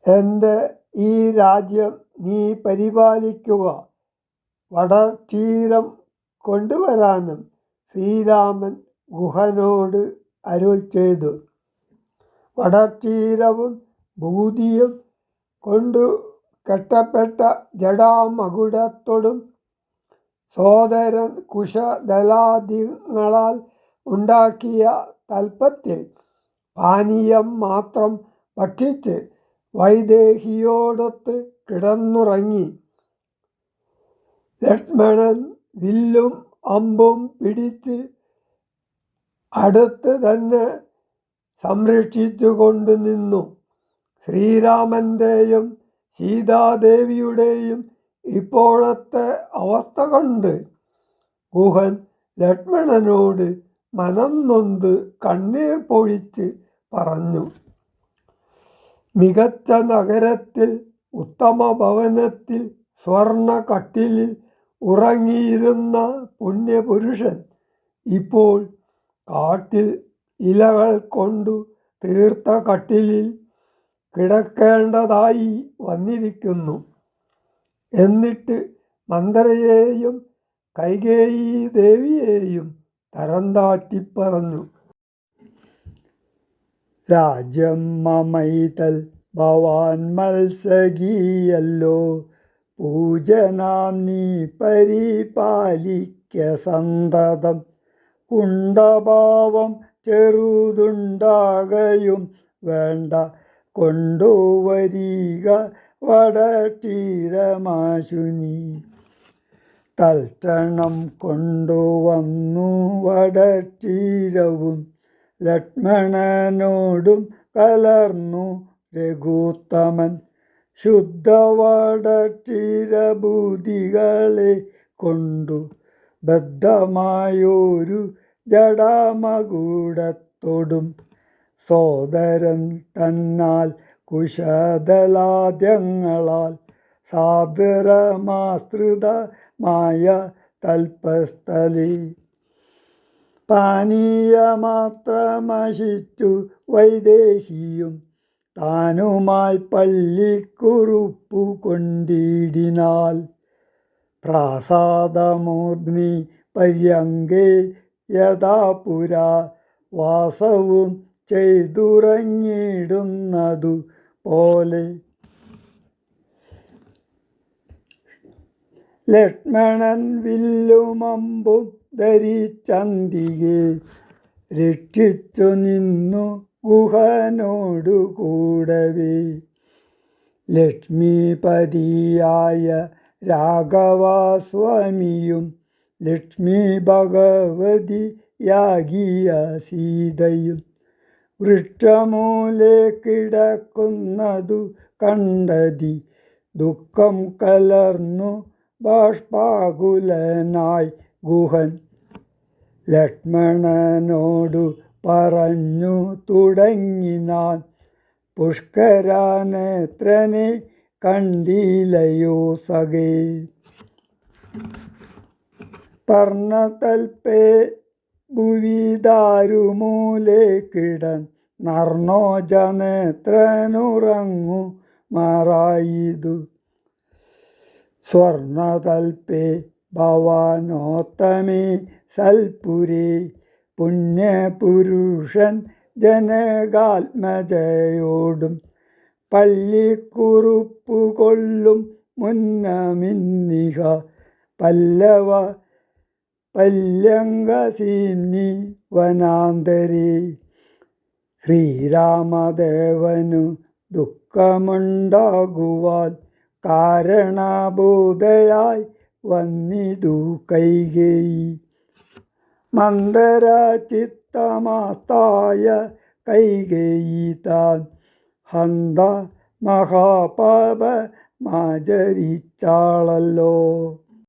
എൻ്റെ ഈ രാജ്യം നീ പരിപാലിക്കുക. വടതീരം കൊണ്ടുവരാനും ശ്രീരാമൻ ഗുഹനോട് അരുൾ ചെയ്തു. വടതീരവും ഭൂതിയും കൊണ്ടു കെട്ടപ്പെട്ട ജടാമകുടത്തോടും സോദരൻ കുശദലാദികളാൽ ഉണ്ടാക്കിയ തൽപ്പത്തിൽ പാനീയം മാത്രം ഭക്ഷിച്ച് വൈദേഹിയോടൊത്ത് കിടന്നുറങ്ങി. ലക്ഷ്മണൻ വില്ലും അമ്പും പിടിച്ച് അടുത്ത് തന്നെ സംരക്ഷിച്ചുകൊണ്ടു നിന്നു. ശ്രീരാമൻ്റെയും സീതാദേവിയുടെയും ഇപ്പോഴത്തെ അവസ്ഥ കണ്ട് ഗുഹൻ ലക്ഷ്മണനോട് മനം നൊന്ത് കണ്ണീർ പൊഴിച്ച് പറഞ്ഞു. മികച്ച നഗരത്തിൽ ഉത്തമ ഭവനത്തിൽ സ്വർണ്ണ കട്ടിലിൽ ഉറങ്ങിയിരുന്ന പുണ്യപുരുഷൻ ഇപ്പോൾ കാട്ടിൽ ഇലകൾ കൊണ്ടു തീർത്ത കട്ടിലിൽ കിടക്കേണ്ടതായി വന്നിരിക്കുന്നു. എന്നിട്ട് മന്ദരയെയും കൈകേയി ദേവിയെയും തരം താഴ്ത്തി പറഞ്ഞു. രാജ്യം മമൈതൽ ഭവാൻ മത്സഗീയല്ലോ, പൂജനാം നീ പരിപാലിക്ക സന്തതം. കുണ്ടഭാവം ചെറുതുണ്ടാകയും വേണ്ട, കൊണ്ടുവരിക വടതീരമാശുനി. തൽക്ഷണം കൊണ്ടുവന്നു വടതീരവും ലക്ഷ്മണനോടും കലർന്നു രഘുത്തമൻ. ശുദ്ധവടതീരഭൂതികളെ കൊണ്ടു ബദ്ധമായൊരു ജടാമകുടത്തോടും സോദരൻ തന്നാൽ കുശദലാദ്യങ്ങളാൽ സാദരമാസ്തൃതമായ തൽപ്പസ്ഥലേ പാനീയമാത്രമശിച്ചു വൈദേഹിയും താനുമായി പള്ളിക്കുറുപ്പു കൊണ്ടിടിനാൾ. പ്രാസാദമൂർധ്നി പര്യങ്കേ യഥാ പുരാ വാസവും ചെയ്തുറങ്ങിടുന്നതു പോലെ ലക്ഷ്മണൻ വില്ലുമമ്പും ധരിച്ചന്തികെ രക്ഷിച്ചു നിന്നു ഗുഹനോടു കൂടവേ. ലക്ഷ്മീപതിയായ രാഘവസ്വാമിയും ലക്ഷ്മി ഭഗവതിയാകിയ സീതയും വൃക്ഷമൂലെ കിടക്കുന്നതു കണ്ടതി ദുഃഖം കലർന്നു ബാഷ്പാകുലനായി ഗുഹൻ ലക്ഷ്മണനോടു പറഞ്ഞു തുടങ്ങിനാൻ. പുഷ്കരനേത്രനെ കണ്ടിലയോ സഖേ, പർണതൽപേ ഭുവിദാരുമൂലെ കിടന്നർണോജനേത്രനുറങ്ങു മാറായിതു. സ്വർണതൽപേ ഭവാനോത്തമേ സൽപുരേ, പുണ്യപുരുഷൻ ജനകാത്മജയോടും പള്ളിക്കുറുപ്പു കൊള്ളും മുന്നമിന്നിഹ പല്ലവ പല്യങ്കസീനി വനാന്തരേ. ശ്രീരാമദേവനു ദുഃഖമുണ്ടാകുവാൻ കാരണഭൂതയായി വന്നിതു കൈകേയി. മന്ദരചിത്തമാസ്തായ കൈകേയി താൻ ഹന്ത മഹാപാപമാചരിച്ചാളല്ലോ.